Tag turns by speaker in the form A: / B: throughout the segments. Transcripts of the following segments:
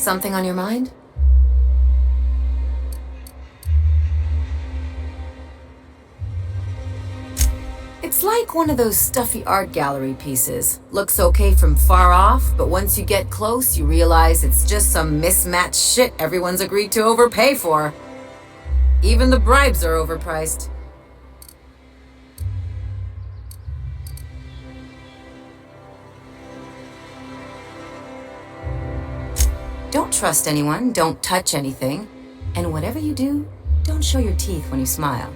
A: Something on your mind? It's like one of those stuffy art gallery pieces. Looks okay from far off, but once you get close, you realize it's just some mismatched shit everyone's agreed to overpay for. Even the bribes are overpriced. Don't trust anyone, don't touch anything, and whatever you do, don't show your teeth when you smile.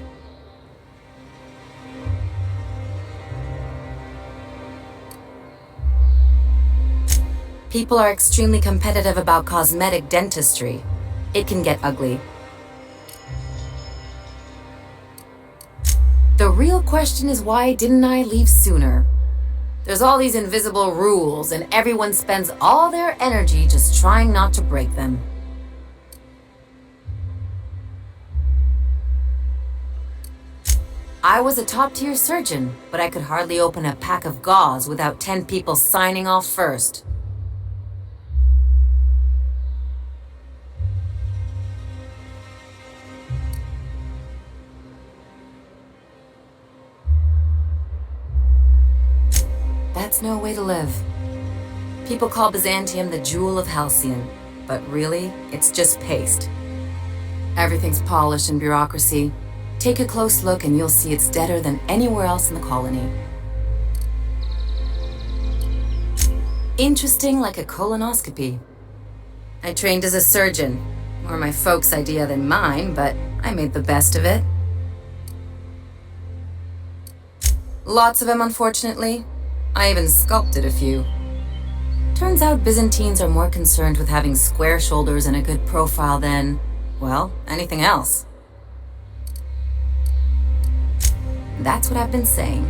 A: People are extremely competitive about cosmetic dentistry. It can get ugly. The real question is, why didn't I leave sooner? There's all these invisible rules, and everyone spends all their energy just trying not to break them. I was a top-tier surgeon, but I could hardly open a pack of gauze without 10 people signing off first. That's no way to live. People call Byzantium the jewel of Halcyon, but really, it's just paste. Everything's polished and bureaucracy. Take a close look and you'll see it's deader than anywhere else in the colony. Interesting like a colonoscopy. I trained as a surgeon. More my folks' idea than mine, but I made the best of it. Lots of them, unfortunately. I even sculpted a few. Turns out Byzantines are more concerned with having square shoulders and a good profile than, well, anything else. That's what I've been saying.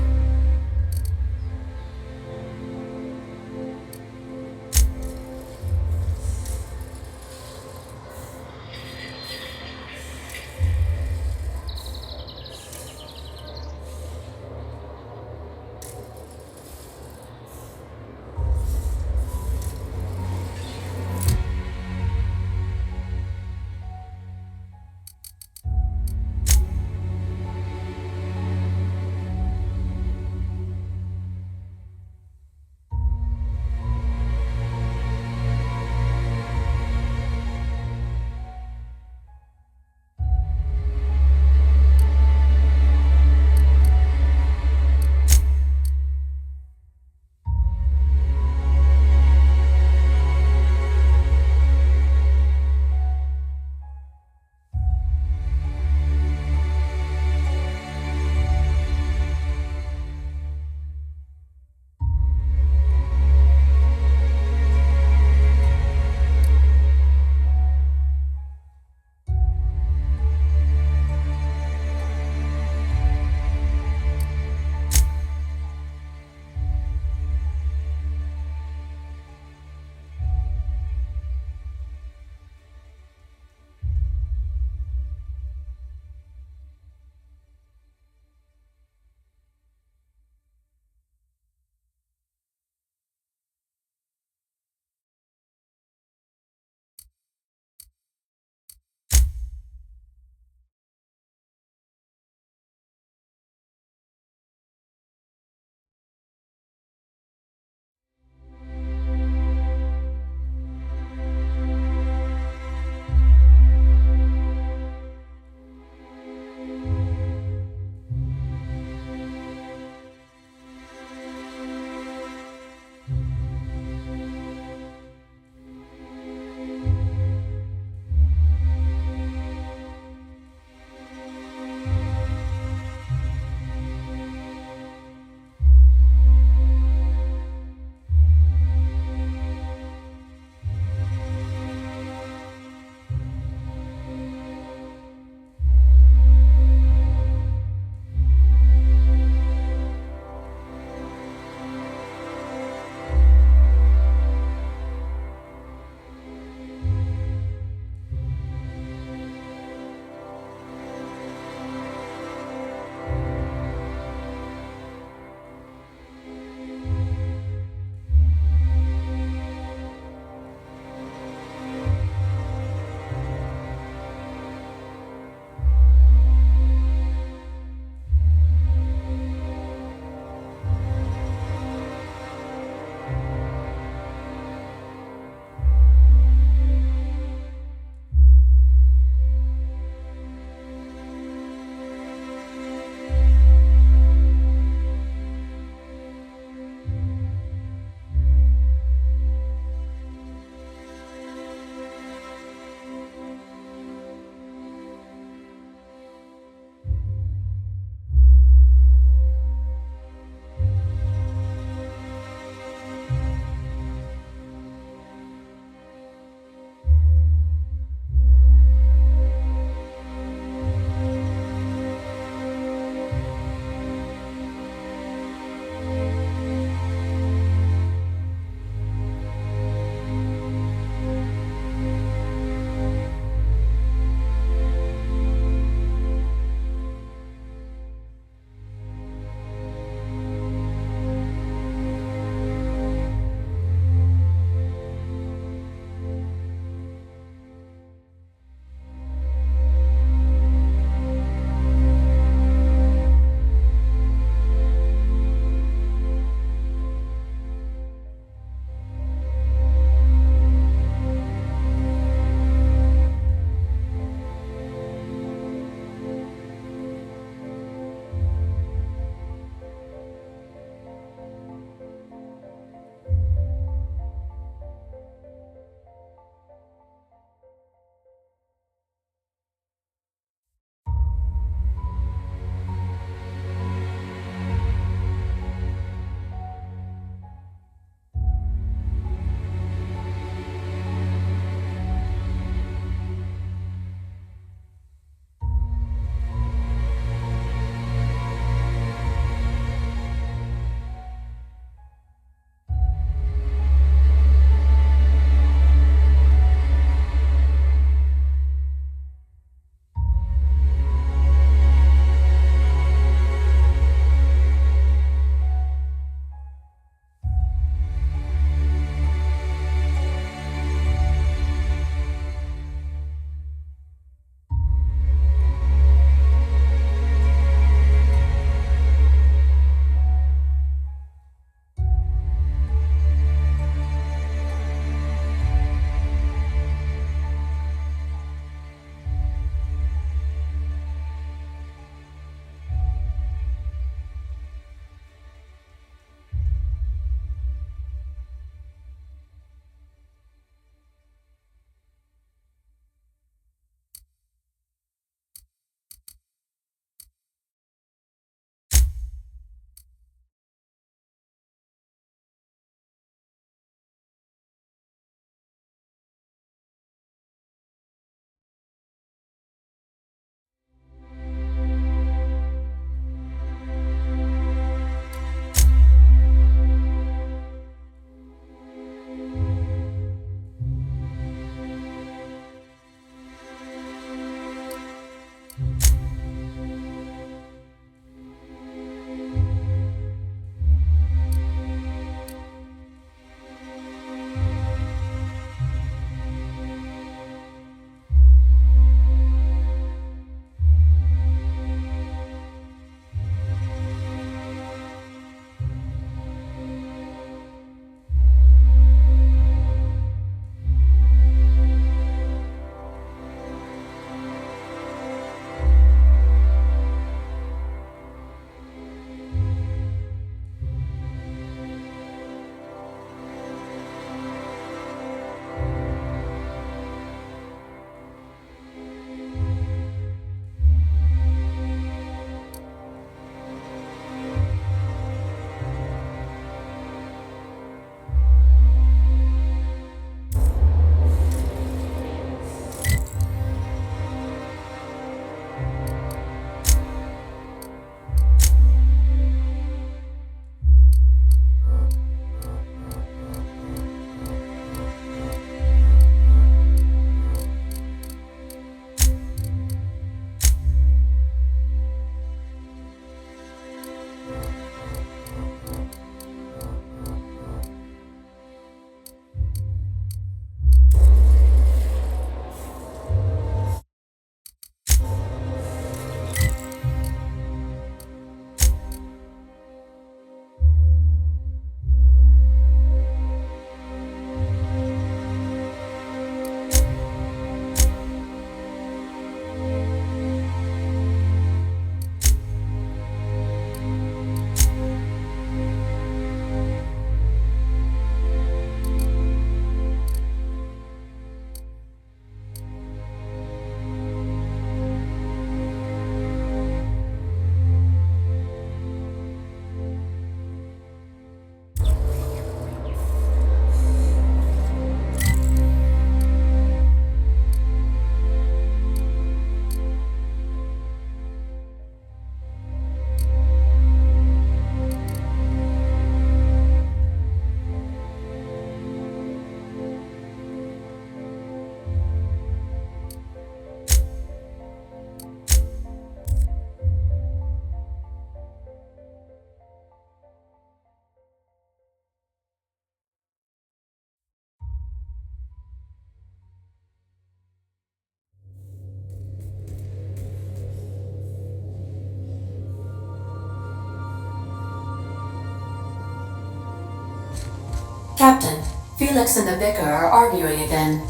A: Felix and the vicar are arguing again.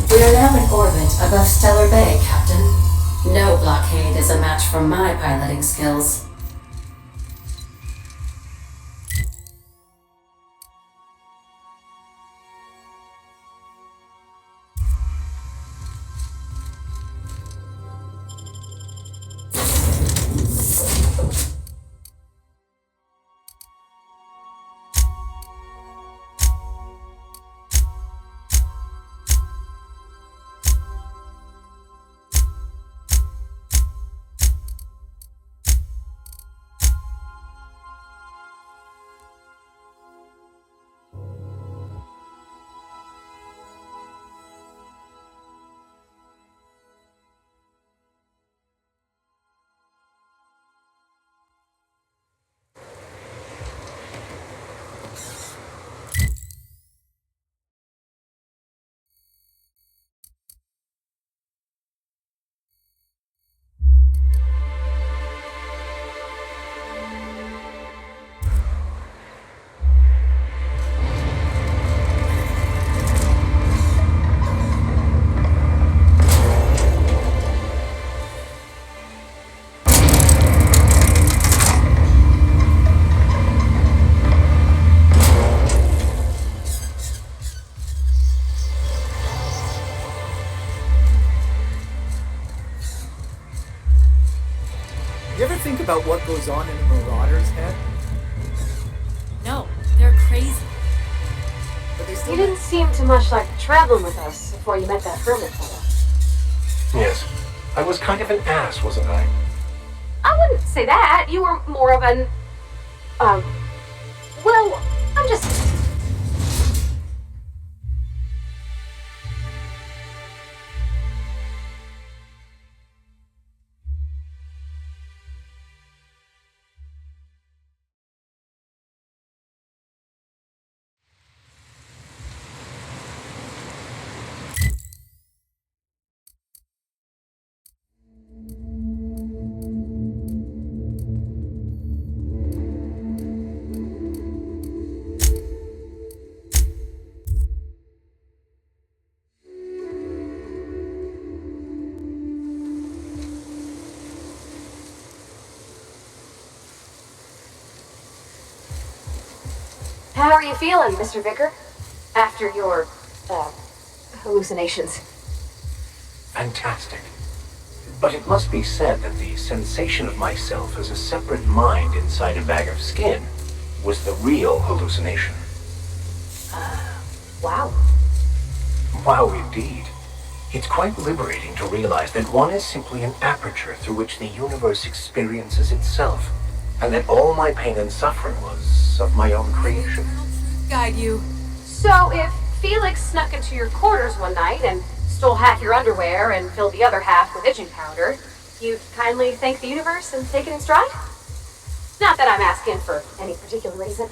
A: We are now in orbit above Stellar Bay, Captain. No blockade is a match for my piloting skills.
B: You ever think about what goes on in a marauder's head?
A: No, they're crazy.
B: But they still
C: You didn't seem too much like traveling with us before you met that hermit fella.
D: Yes. I was kind of an ass, wasn't I?
C: I wouldn't say that. You were more of an... well, I'm just... How are you feeling, Mr. Vicar? After your, hallucinations.
D: Fantastic. But it must be said that the sensation of myself as a separate mind inside a bag of skin was the real hallucination.
C: Wow.
D: Wow, indeed. It's quite liberating to realize that one is simply an aperture through which the universe experiences itself, and that all my pain and suffering was of my own creation.
A: Guide you.
C: So if Felix snuck into your quarters one night and stole half your underwear and filled the other half with itching powder, you'd kindly thank the universe and take it in stride? Not that I'm asking for any particular reason.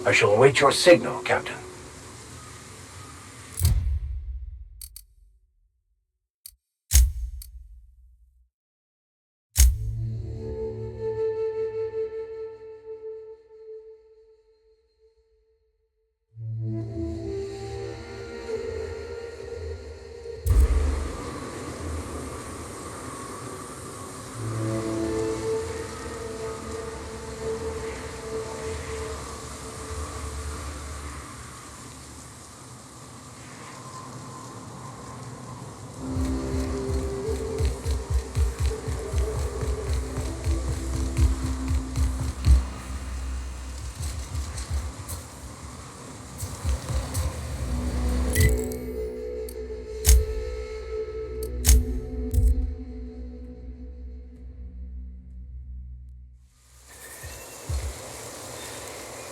D: I shall await your signal, Captain.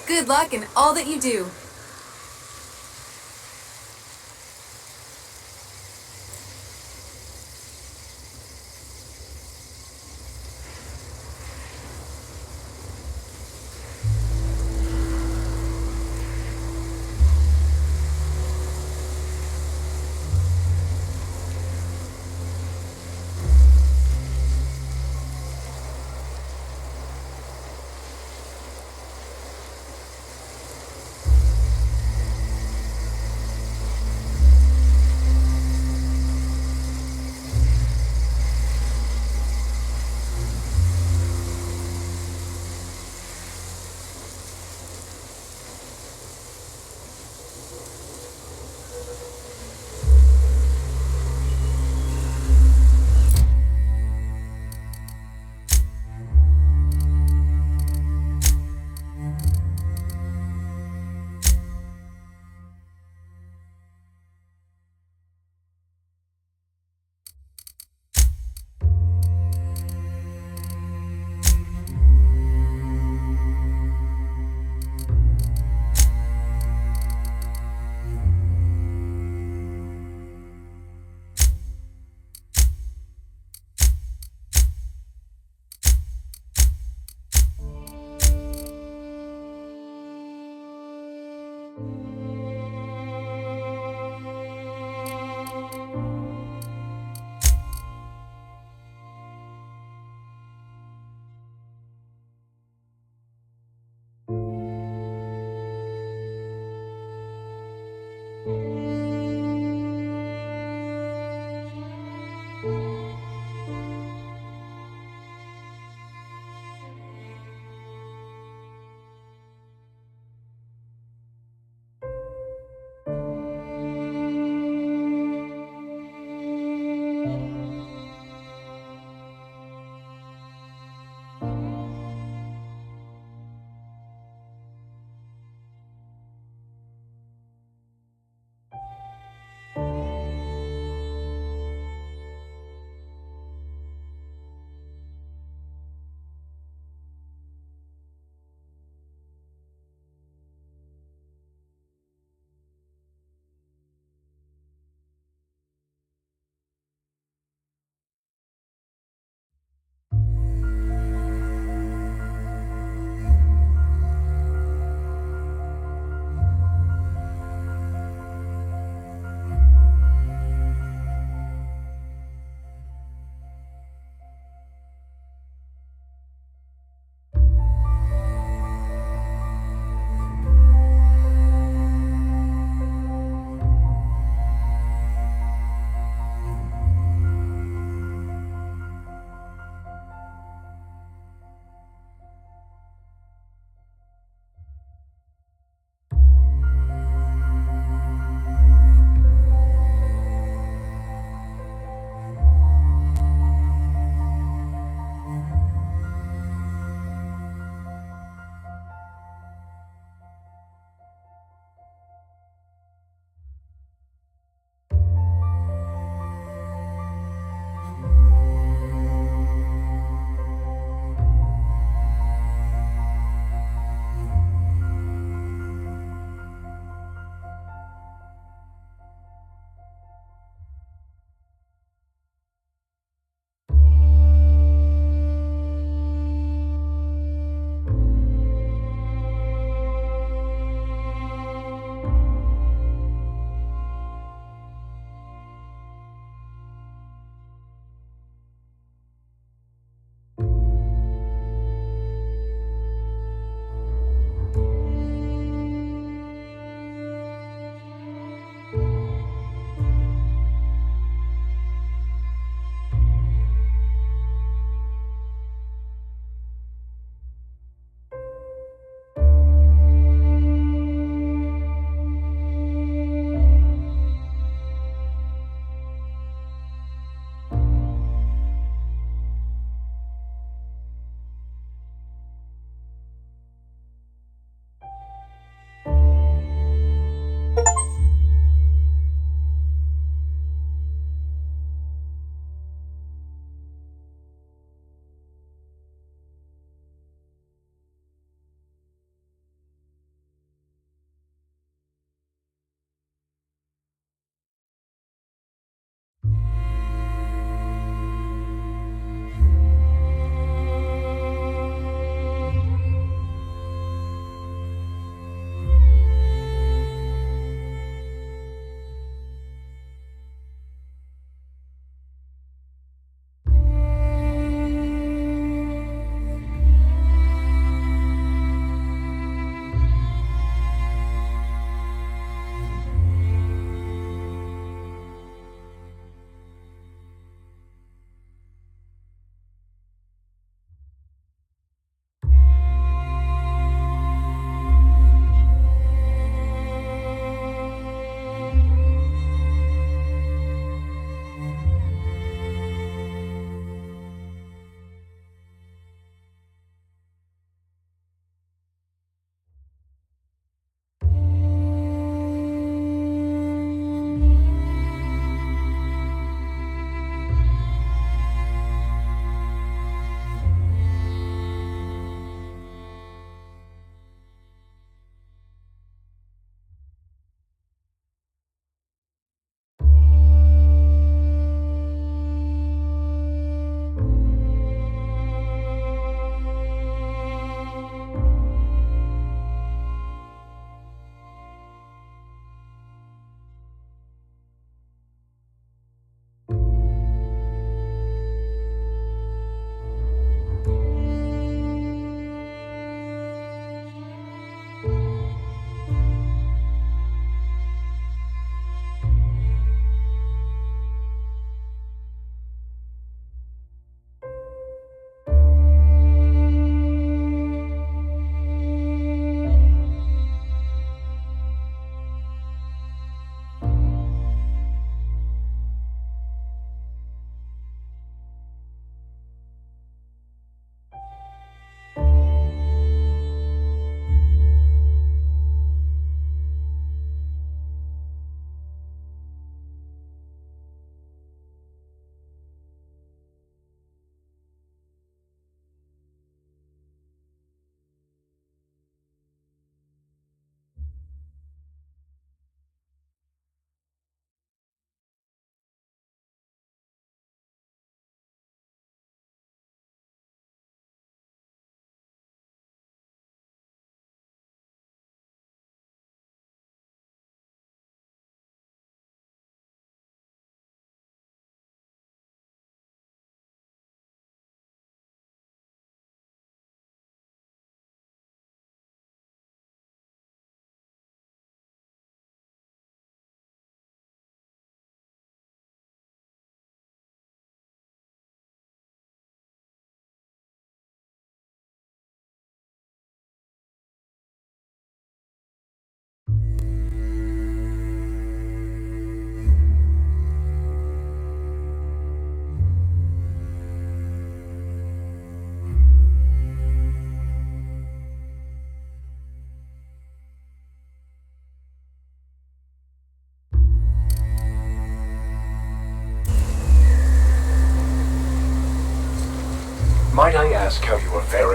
A: Good luck in all that you do.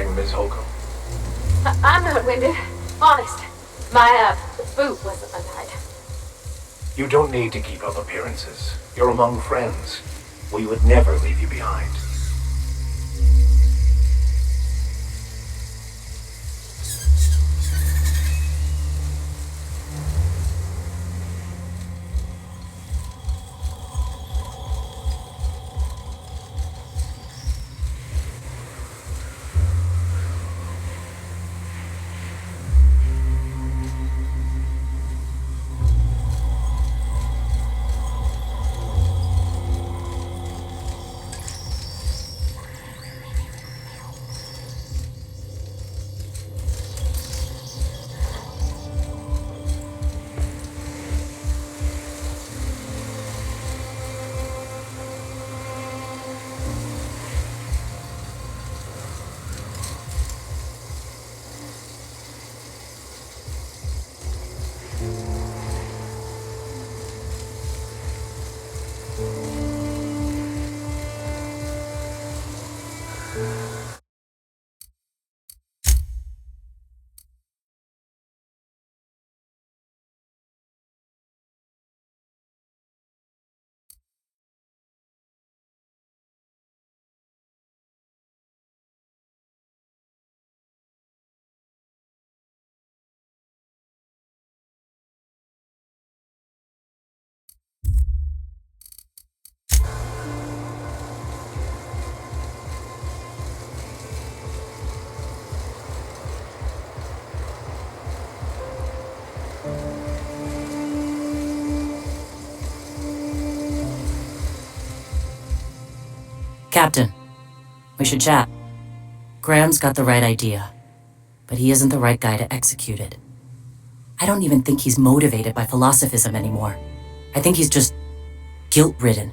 D: morning, Ms. Holcomb.
C: I'm not winded. Honest. My, boot wasn't untied.
D: You don't need to keep up appearances. You're among friends. We would never leave you behind.
A: Captain, we should chat. Graham's got the right idea, but he isn't the right guy to execute it. I don't even think he's motivated by philosophism anymore. I think he's just guilt-ridden.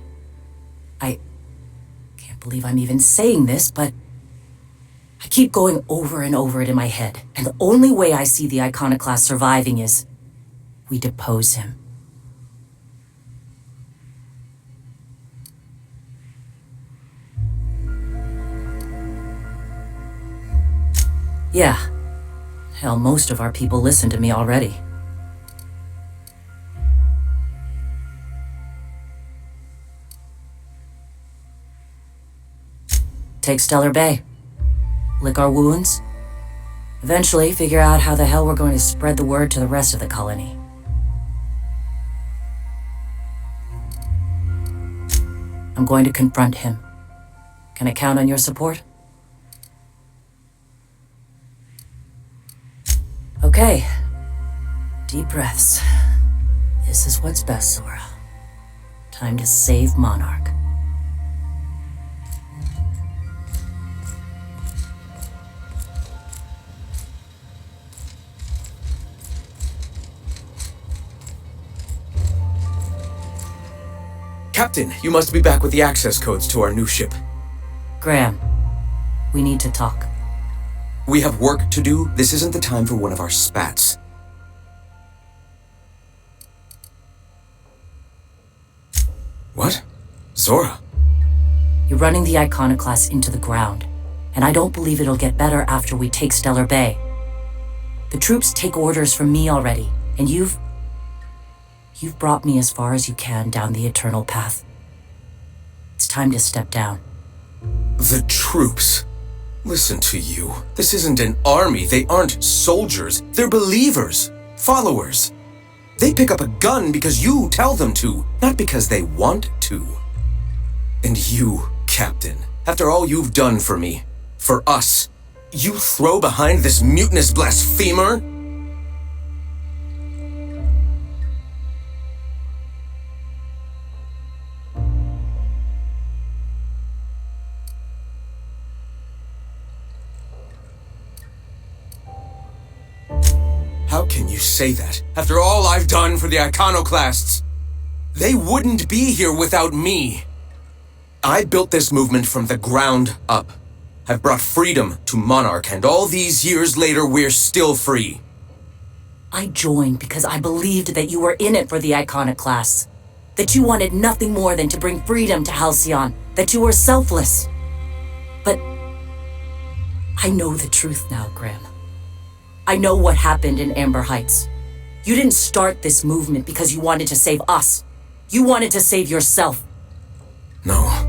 A: I can't believe I'm even saying this, but I keep going over and over it in my head, and the only way I see the Iconoclast surviving is we depose him. Yeah. Hell, most of our people listen to me already. Take Stellar Bay. Lick our wounds. Eventually figure out how the hell we're going to spread the word to the rest of the colony. I'm going to confront him. Can I count on your support? Okay. Deep breaths. This is what's best, Zora. Time to save Monarch.
E: Captain, you must be back with the access codes to our new ship.
A: Graham, we need to talk.
E: We have work to do. This isn't the time for one of our spats. What? Zora?
A: You're running the Iconoclasts into the ground, and I don't believe it'll get better after we take Stellar Bay. The troops take orders from me already, and you've brought me as far as you can down the eternal path. It's time to step down.
E: The troops? Listen to you. This isn't an army. They aren't soldiers. They're believers. Followers. They pick up a gun because you tell them to, not because they want to. And you, Captain, after all you've done for me, for us, you throw behind this mutinous blasphemer? How can you say that, after all I've done for the Iconoclasts? They wouldn't be here without me. I built this movement from the ground up. I've brought freedom to Monarch, and all these years later, we're still free.
A: I joined because I believed that you were in it for the Iconoclasts. That you wanted nothing more than to bring freedom to Halcyon. That you were selfless. But
F: I know the truth now, Graham. I know what happened in Amber Heights. You didn't start this movement because you wanted to save us. You wanted to save yourself.
E: No.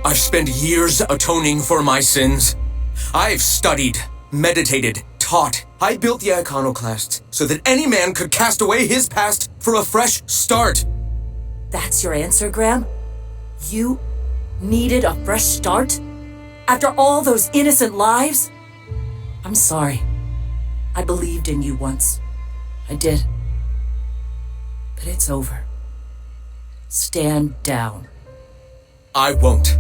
E: I've spent years atoning for my sins. I've studied, meditated, taught. I built the Iconoclasts so that any man could cast away his past for a fresh start.
F: That's your answer, Graham? You needed a fresh start? After all those innocent lives? I'm sorry. I believed in you once. I did. But it's over. Stand down.
E: I won't.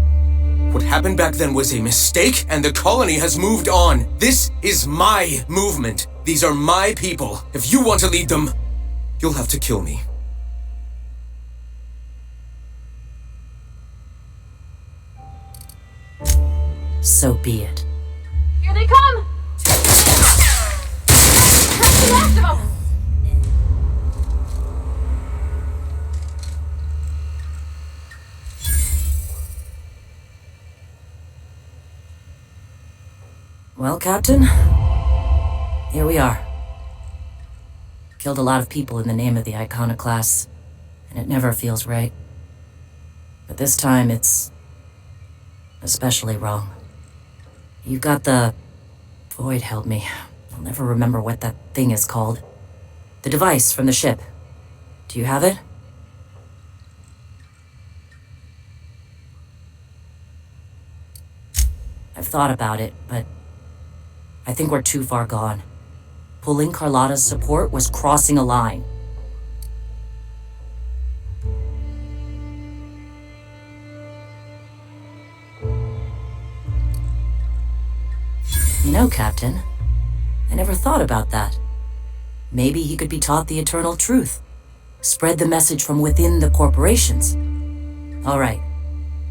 E: What happened back then was a mistake, and the colony has moved on. This is my movement. These are my people. If you want to lead them, you'll have to kill me.
F: So be it.
C: Here they come! Catch the last of them!
F: Well, Captain, here we are. Killed a lot of people in the name of the Iconoclasts, and it never feels right. But this time it's especially wrong. You got the... Void held me. I'll never remember what that thing is called. The device from the ship. Do you have it? I've thought about it, but I think we're too far gone. Pulling Carlotta's support was crossing a line. You know, Captain, I never thought about that. Maybe he could be taught the eternal truth. Spread the message from within the corporations. All right,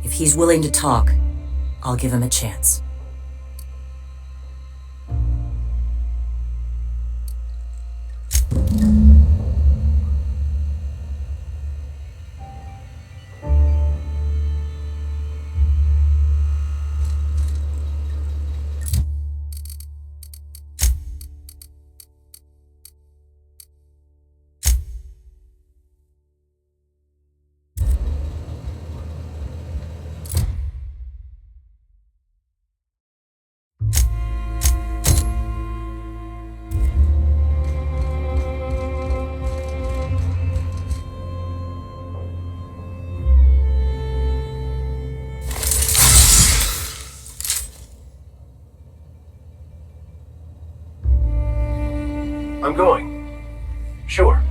F: if he's willing to talk, I'll give him a chance.
D: I'm going. Sure.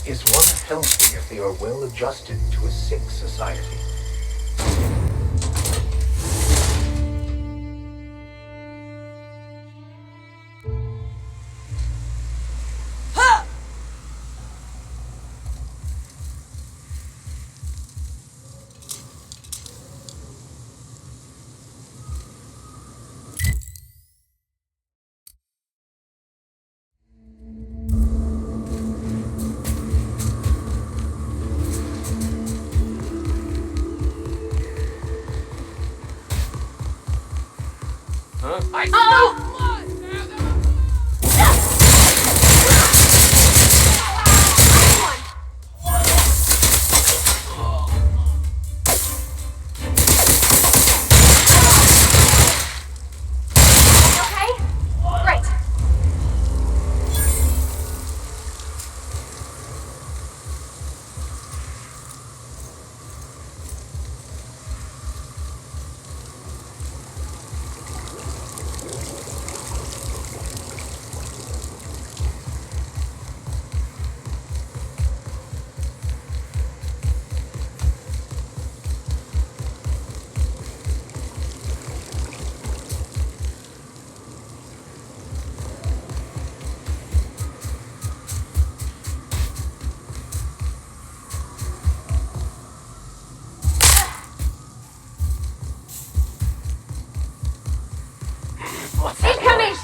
D: Is one healthy if they are well adjusted to a sick society?
C: Okay? Great.
D: What's that?
C: Incoming!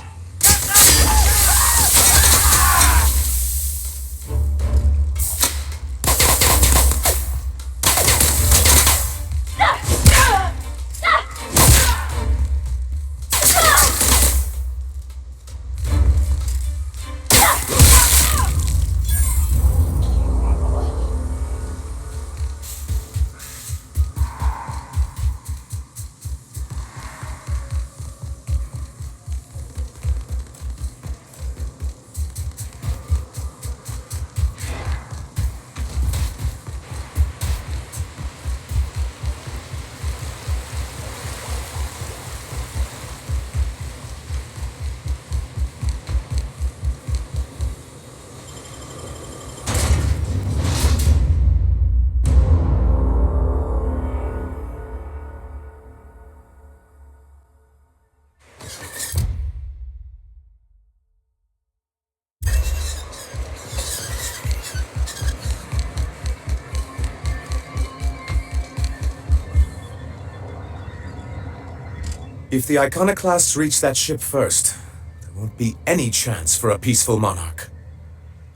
E: If the Iconoclasts reach that ship first, there won't be any chance for a peaceful monarch.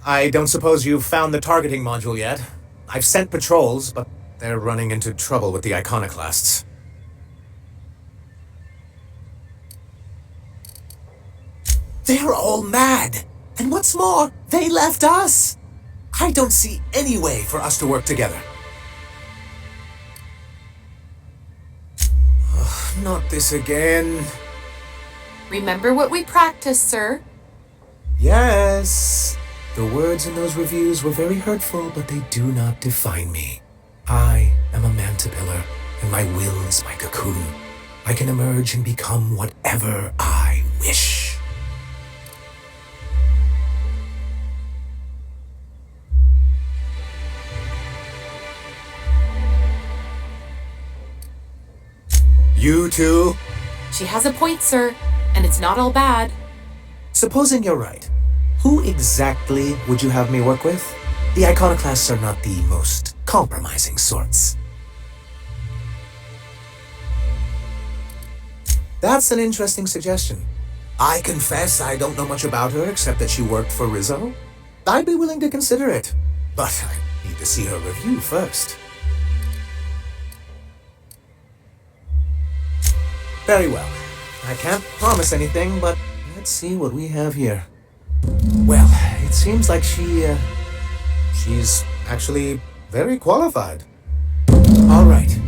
E: I don't suppose you've found the targeting module yet? I've sent patrols, but they're running into trouble with the Iconoclasts. They're all mad! And what's more, they left us! I don't see any way for us to work together. Not this again.
A: Remember what we practiced, sir?
E: Yes. The words in those reviews were very hurtful, but they do not define me. I am a mantipillar, and my will is my cocoon. I can emerge and become whatever I wish. You too?
A: She has a point, sir, and it's not all bad.
E: Supposing you're right, who exactly would you have me work with? The Iconoclasts are not the most compromising sorts. That's an interesting suggestion. I confess I don't know much about her except that she worked for Rizzo. I'd be willing to consider it, but I need to see her review first. Very well. I can't promise anything, but let's see what we have here. Well, it seems like she's actually very qualified. All right.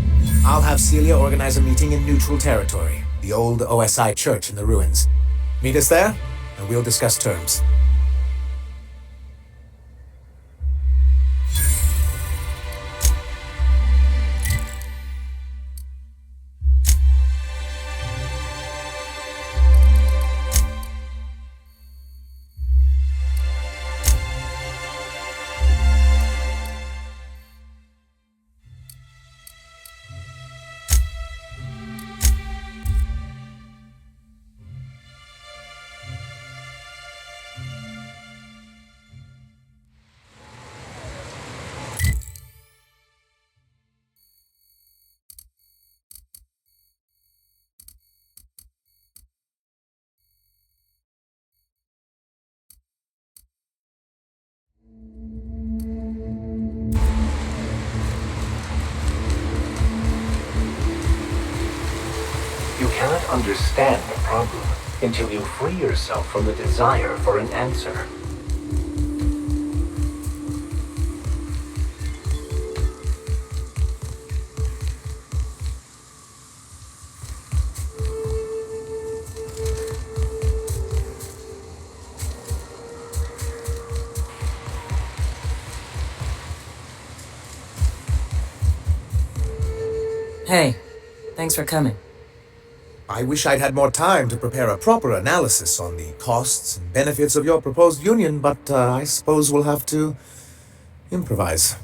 E: I'll have Celia organize a meeting in neutral territory, the old OSI church in the ruins. Meet us there, and we'll discuss terms.
D: cannot understand the problem until you free yourself from the desire for an answer.
F: Hey, thanks for coming.
B: I wish I'd had more time to prepare a proper analysis on the costs and benefits of your proposed union, but I suppose we'll have to improvise.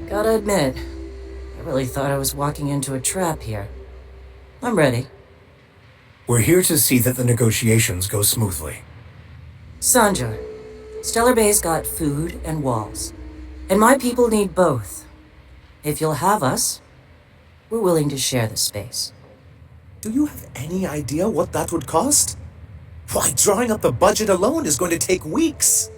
F: Gotta admit, I really thought I was walking into a trap here. I'm ready.
G: We're here to see that the negotiations go smoothly.
F: Sanja, Stellar Bay's got food and walls. And my people need both. If you'll have us, we're willing to share the space.
B: Do you have any idea what that would cost? Why, drawing up the budget alone is going to take weeks.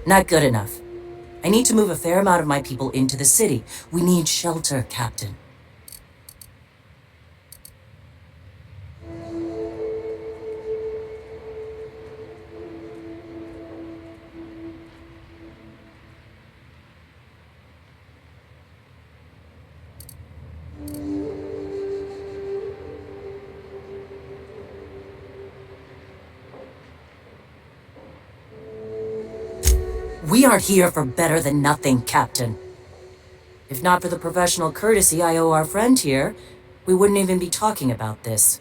F: Not good enough. I need to move a fair amount of my people into the city. We need shelter, Captain. We aren't here for better than nothing, Captain. If not for the professional courtesy I owe our friend here, we wouldn't even be talking about this.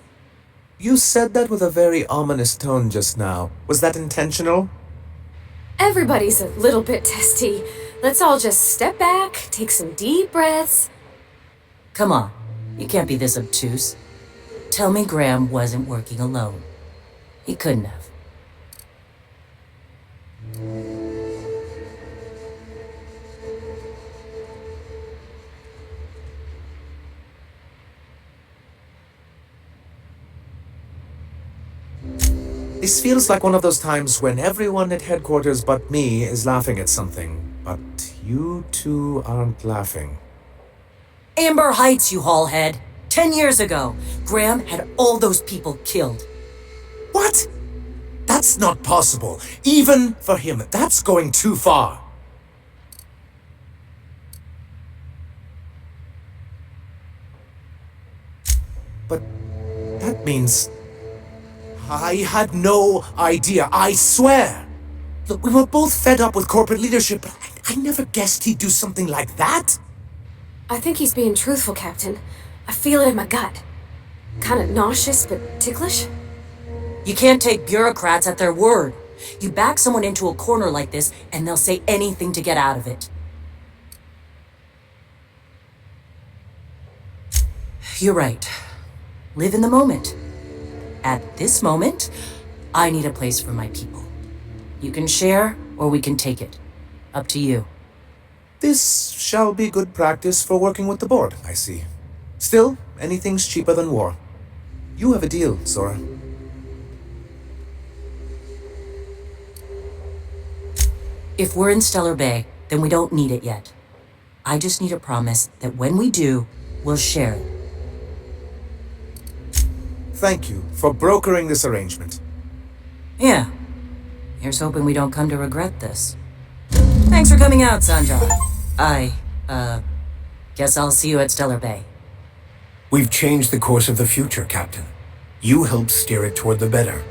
B: You said that with a very ominous tone just now. Was that intentional?
C: Everybody's a little bit testy. Let's all just step back, take some deep breaths.
F: Come on, you can't be this obtuse. Tell me Graham wasn't working alone. He couldn't have.
B: This feels like one of those times when everyone at headquarters but me is laughing at something, but you two aren't laughing.
F: Amber Heights, you haulhead! 10 years ago, Graham had all those people killed.
B: What? That's not possible. Even for him, that's going too far. But that means I had no idea, I swear. Look, we were both fed up with corporate leadership, but I never guessed he'd do something like that.
C: I think he's being truthful, Captain. I feel it in my gut. Kind of nauseous, but ticklish.
F: You can't take bureaucrats at their word. You back someone into a corner like this, and they'll say anything to get out of it. You're right. Live in the moment. At this moment, I need a place for my people. You can share, or we can take it. Up to you.
B: This shall be good practice for working with the board, I see. Still, anything's cheaper than war. You have a deal, Zora.
F: If we're in Stellar Bay, then we don't need it yet. I just need a promise that when we do, we'll share it.
B: Thank you for brokering this arrangement.
F: Yeah. Here's hoping we don't come to regret this. Thanks for coming out, Sanja. Guess I'll see you at Stellar Bay.
G: We've changed the course of the future, Captain. You helped steer it toward the better.